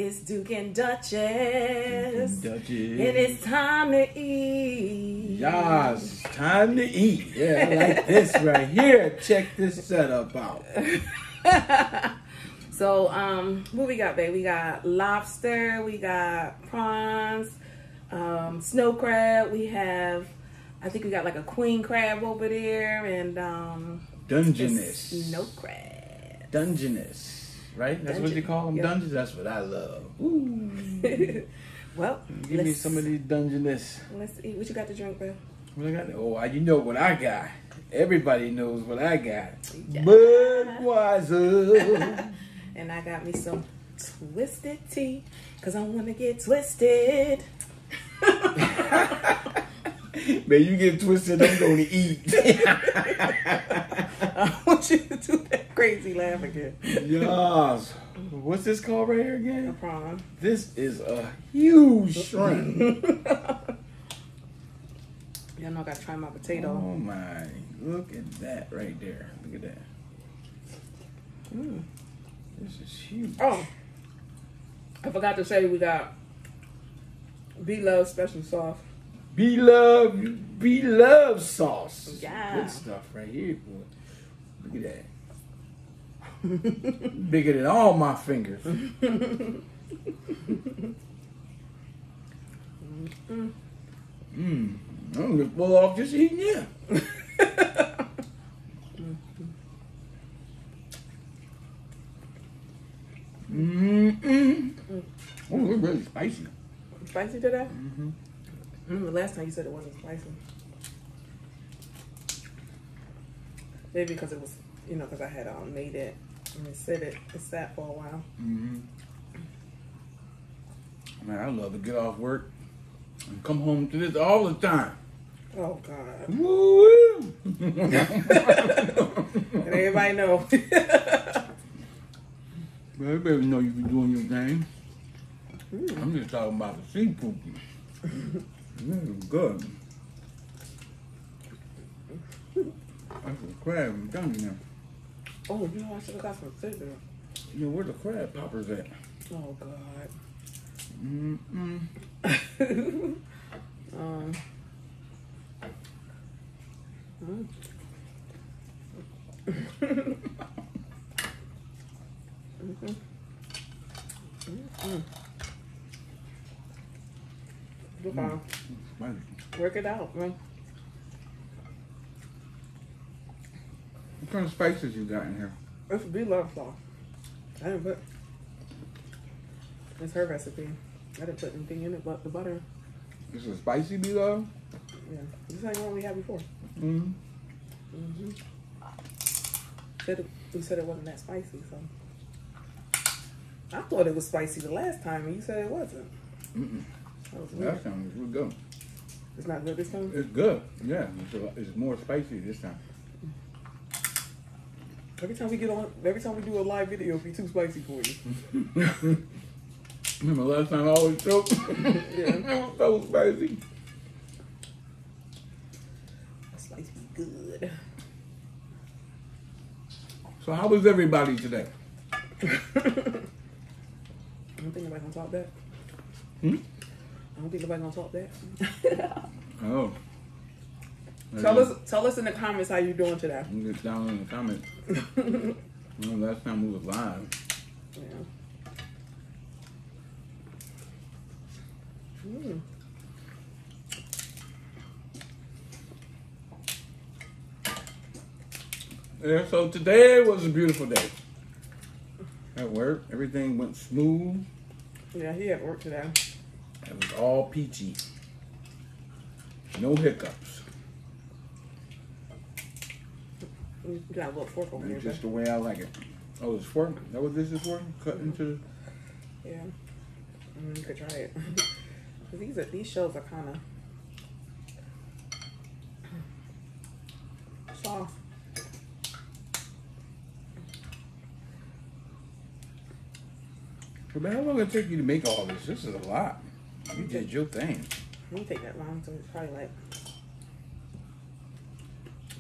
It's Duke and Duchess. Duke and Duchess. And it's time to eat. Yes, time to eat. Yeah, I like this right here. Check this setup out. So, what we got, babe? We got lobster, we got prawns, snow crab. We have, I think we got like a queen crab over there, and Dungeness. snow crab. Dungeness, right? That's what you call them, yep. dungeons? That's what I love. Ooh. Well, Give me some of these dungeness. Let's eat. What you got to drink, babe? What I got? Oh, you know what I got. Everybody knows what I got. Yeah. Budweiser. And I got me some twisted tea, because I want to get twisted. Man, you get twisted, I'm going to eat. I want you to do that crazy laugh again. Yes. What's this called right here A again? prawn. This is a huge shrimp. Y'all know I got to try my potato. Oh, my. Look at that right there. Look at that. Mm. This is huge. Oh, I forgot to say we got BLOVESLIFE''s special sauce. Beloved sauce. Yeah. Good stuff right here, boy. Look at that. Bigger than all my fingers. I'm gonna pull off just eating it. Oh, it's really spicy. Spicy today? Remember last time you said it wasn't spicy. Maybe because it was, because I had made it and it sat for a while. Man, I love to get off work and come home to this all the time. Oh, God. Woo! And everybody know. Well, everybody know you be doing your thing. I'm just talking about the seafood. It's good. That's a crab. I'm telling you now. Oh, I should have got some scissors. Where the crab poppers at? Oh, God. Work it out, man. What kind of spices you got in here? It's BLOVE sauce. I didn't put. It's her recipe. I didn't put anything in it but the butter. This is spicy beloved? Yeah. This ain't what we had before. We said it wasn't that spicy, so. I thought it was spicy the last time, and you said it wasn't. That was weird. Last time was real good. It's not good this time? It's good. Yeah, it's more spicy this time. Every time we do a live video, it'll be too spicy for you. Remember last time I always choked? Yeah. It was so spicy. Spicy good. So how was everybody today? I don't think nobody's gonna talk back. I don't think nobody's gonna talk back. Oh. Tell us in the comments how you doing today. You get down in the comments. Last time we was live. Yeah. Yeah, so today was a beautiful day. At work, everything went smooth. Yeah, he had work today. It was all peachy. No hiccups. You got a little fork over here. It's just the way I like it. Oh, it's fork? Is that what this is for? Cut into... Yeah. You could try it. These shells are kind of soft. But how long did it take you to make all this? This is a lot. You did your thing. It didn't take that long, so it's probably like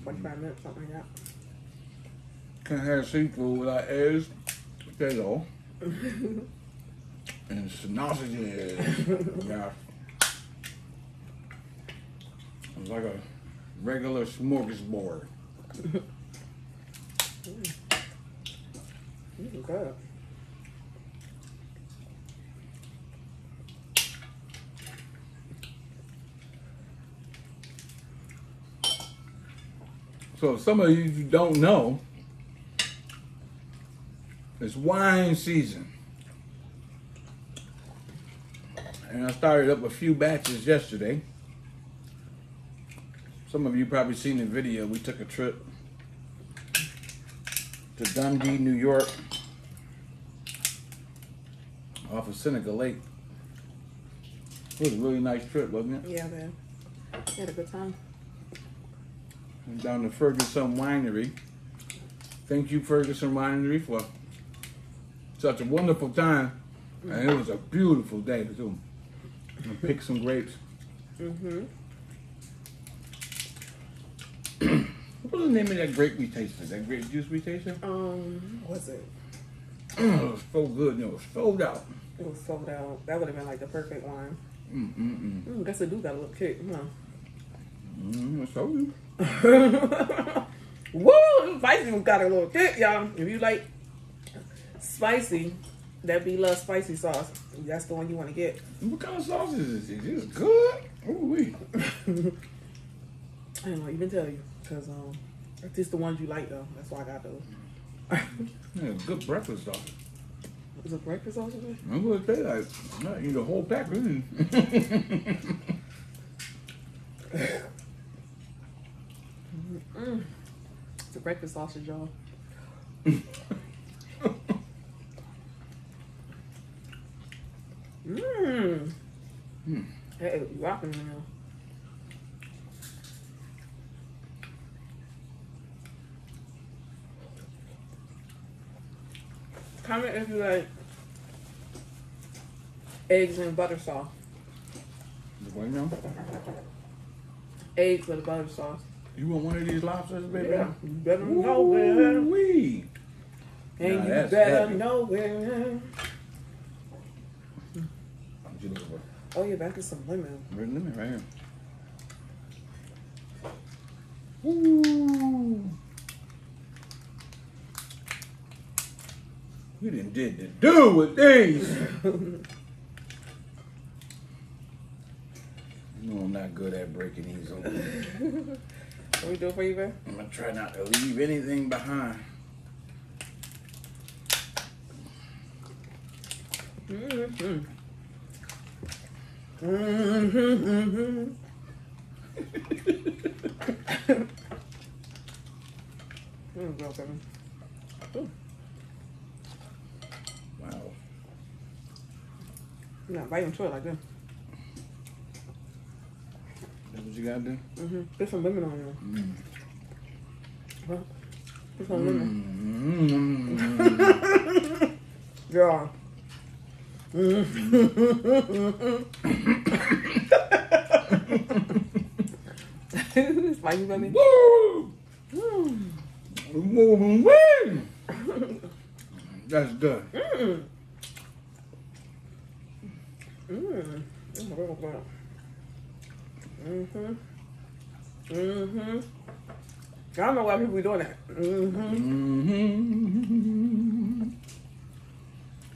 45 minutes, something like that. Can't have seafood without eggs, potato. and sausages. Yeah. It's like a regular smorgasbord. Good. So if some of you don't know, it's wine season. And I started up a few batches yesterday. Some of you probably seen the video. We took a trip to Dundee, New York, off of Seneca Lake. It was a really nice trip, wasn't it? Yeah, man. We had a good time. Went down to Ferguson Winery. Thank you, Ferguson Winery, for such a wonderful time. And it was a beautiful day, too. I picked some grapes. Mm-hmm. What was the name of that grape we tasted? That grape juice we tasted? What was it? It was so good. And it was sold out. It was sold out. That would have been like the perfect wine. Guess it do got a little kick, huh? I told you. Woo! Spicy one got a little kick, y'all. If you like spicy, that BLOVES spicy sauce. That's the one you want to get. What kind of sauce is this? It's good. Ooh-wee. I don't know, even tell you. Because it's just the ones you like, though. That's why I got those. Yeah, good breakfast sauce. Is it breakfast sauce? I'm going to say that. I eat a whole pack, really. It's a breakfast sausage, y'all. Hey, you rocking now. Comment if you like eggs and butter sauce. What now? Eggs with butter sauce. You want one of these lobsters, baby? Yeah, you better know it. Ooh-wee. And Nah, you that's better heavy. know it. What you looking for? Oh, yeah, back to some lemon. Red lemon right here. Ooh. You done did the do with these. You know I'm not good at breaking these open. What we do for you, babe? I'm gonna try not to leave anything behind. Mm-hmm. Wow. You're not biting into it like that. That's what you gotta do? Put some lemon on there. Huh? Put some lemon. Yeah. Spicy, baby. Woo! Moving way. That's good. I don't know why people be doing that.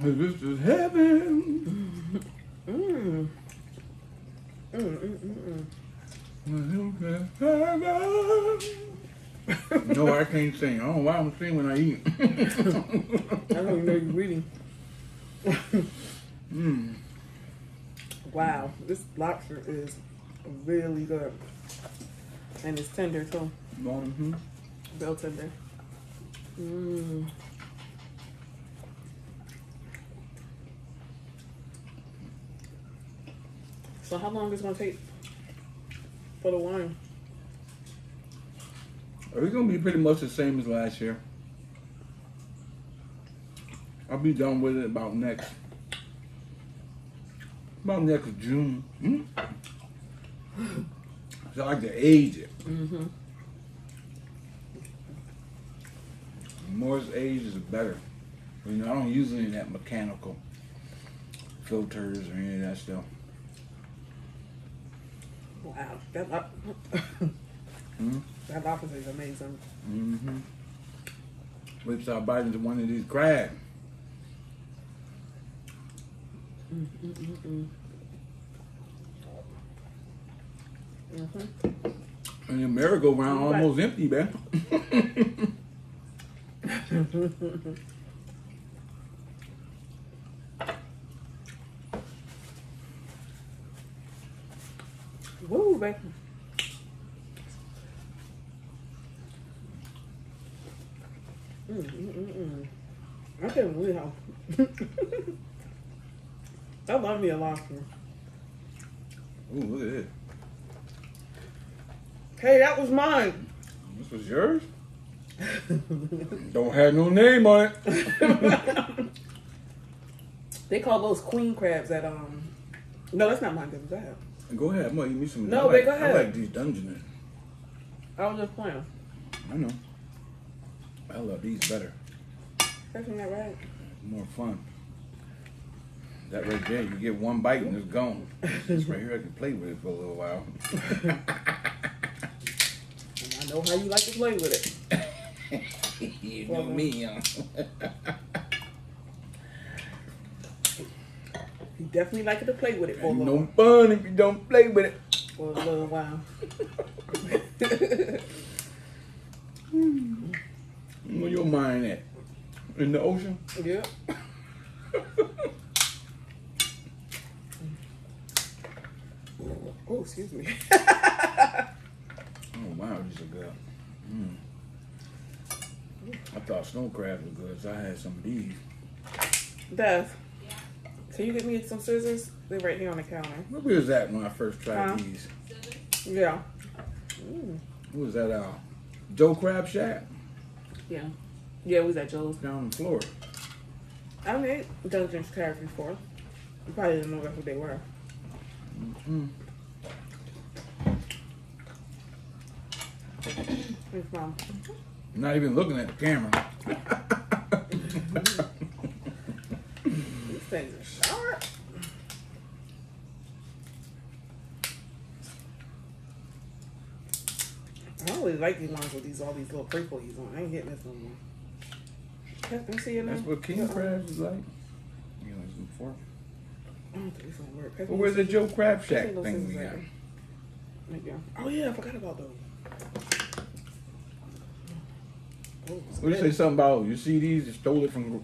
This is heaven. No, I can't sing. I don't know why I'm singing when I eat. I don't even know you're reading. Wow, this lobster is really good. And it's tender too. Real tender. So how long is it gonna take for the wine? It's gonna be pretty much the same as last year. I'll be done with it about next June. So I like to age it. The more it's aged, the better. You know, I don't use any of that mechanical filters or any of that stuff. Wow, that lobster is amazing. Mm-hmm. Wait till I bite into one of these crabs. And the merry-go-round almost empty, man. Woo, baby. I can't believe how. I love me a lobster. Ooh, look at this. Hey, that was mine. This was yours? Don't have no name on it. They call those queen crabs at No, that's not mine. Go ahead. Go ahead. I'm gonna eat me some. No, go ahead. I like these dungeness. I was just playing. I know. I love these better. That's not right. More fun. That right there, you get one bite and it's gone. This right here, I can play with it for a little while. I know how you like to play with it. You know me, huh? You definitely like to play with it for a Ain't little no fun if you don't play with it. For a little while. Where your mind at? In the ocean? Yeah. Oh, excuse me. Oh wow, these are good. I thought snow crabs were good, so I had some of these. Beth, can you get me some scissors? They're right here on the counter. Where was that when I first tried these? Yeah. What was that? Joe Crab Shack? Yeah. Yeah, it was at Joe's. Down in Florida. I made Dungeness crabs before. You probably didn't know that's what they were. Thanks, Mom. I'm not even looking at the camera. These things are sharp. I don't really like these ones with all these little crinkles on. I ain't getting this no more. Let me see it now. That's what king crabs is like. You know, some fork. I don't think it's gonna work. Well, where's the Joe Crab Shack thing we got? Oh yeah, I forgot about those. What did you say something about? You see these? You stole it from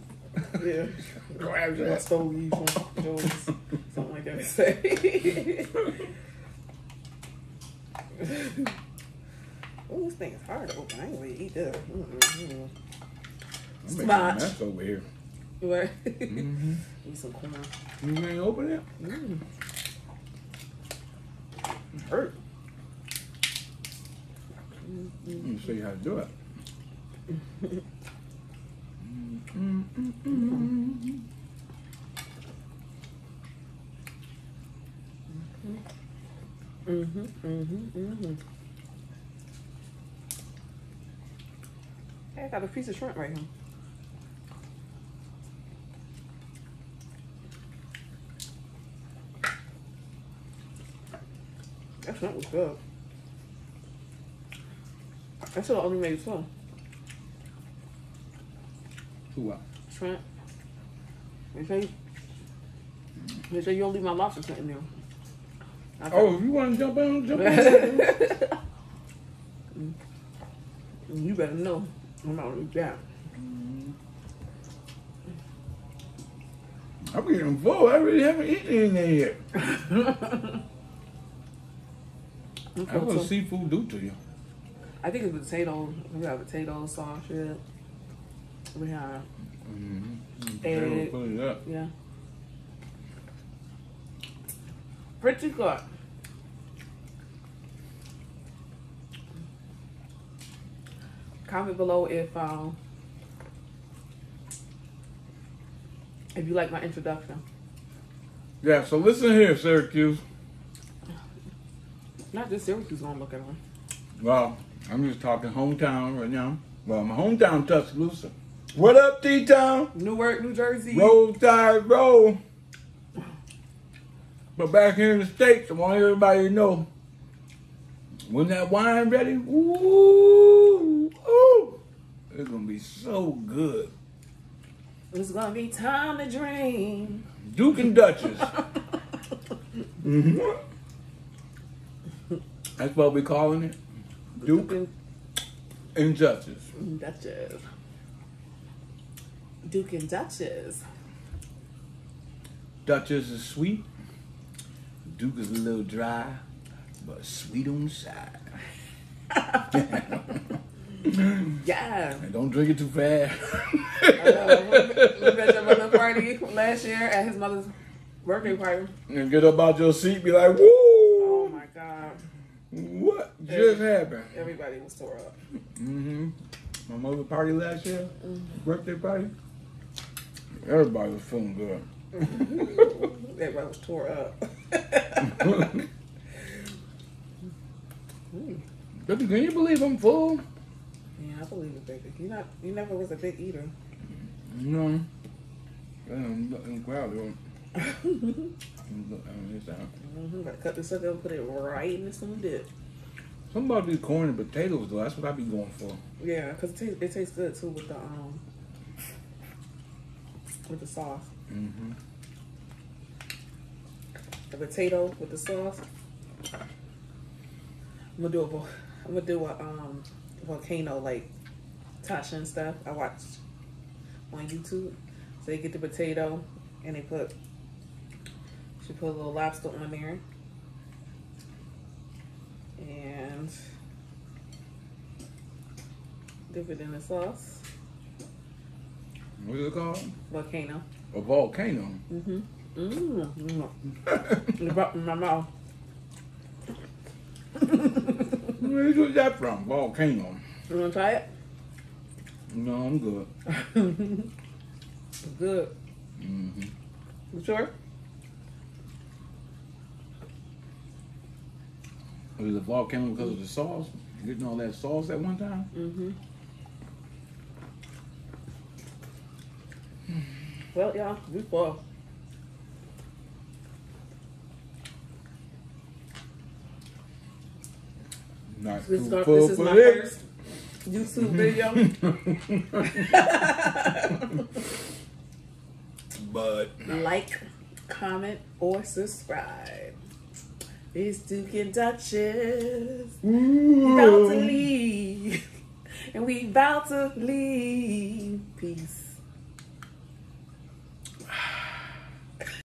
Yeah. Crab I Shack. stole these from Joe's. Something like that to say. Oh, this thing is hard to open. I ain't ready to eat this. I'm making a Smart. mess over here. Right? Need some corn. You ain't open it? It hurt. Let me show you how to do it. Hey, I got a piece of shrimp right here. That shrimp was good. I should have only made two. What? Shrimp. Make sure you don't leave my lobster sitting there. Oh, if you want to jump on, jump on. You better know. I'm not gonna eat that. I'm getting full. I really haven't eaten anything yet. How does seafood do to you? I think it's potatoes. We got potatoes, sauce, shit. We have egg. Put it up. Yeah. Pretty good. Comment below if you like my introduction. Yeah, so listen here, Syracuse. Not just Syracuse gonna look at them. Well, I'm just talking hometown right now. Well, my hometown, Tuscaloosa. What up, T-Town? Newark, New Jersey. Roll Tide Roll. But back here in the States, I want everybody to know, when that wine ready, ooh, it's gonna be so good. It's gonna be time to dream. Duke and Duchess. That's what we're calling it. Duke and Duchess. Duchess. Duke and Duchess. Duchess is sweet. Duke is a little dry, but sweet on the side. Yeah. And don't drink it too fast. We at your mother's party last year at his mother's birthday party. And get up out your seat, be like, woo! Oh my God. What just happened? Everybody was tore up. Mm-hmm. My mother's party last year, birthday party. Everybody was feeling good. Everybody was tore up. Baby, can you believe I'm full? Yeah, I believe it, baby. You never was a big eater. No. I'm proud of him. Gotta cut the sucker and put it right into some dip. Something about these corn and potatoes, though. That's what I be going for. Yeah, because it tastes good too with the sauce. Mm-hmm. The potato with the sauce. I'm gonna do a volcano like Tasha and stuff. I watched on YouTube. So they get the potato and she put a little lobster on there and dip it in the sauce. What is it called? Volcano. A volcano. Mm-hmm. It brought in my mouth. Where's that from? Volcano. You wanna try it? No, I'm good. It's good. Mm-hmm. You sure? Was it a volcano because of the sauce? Getting all that sauce at one time? Mm-hmm. Well, y'all, we full. Not This too is full for my this. first YouTube video. But Like, comment, or subscribe. It's Duke and Duchess. We about to leave. And we about to leave. Peace.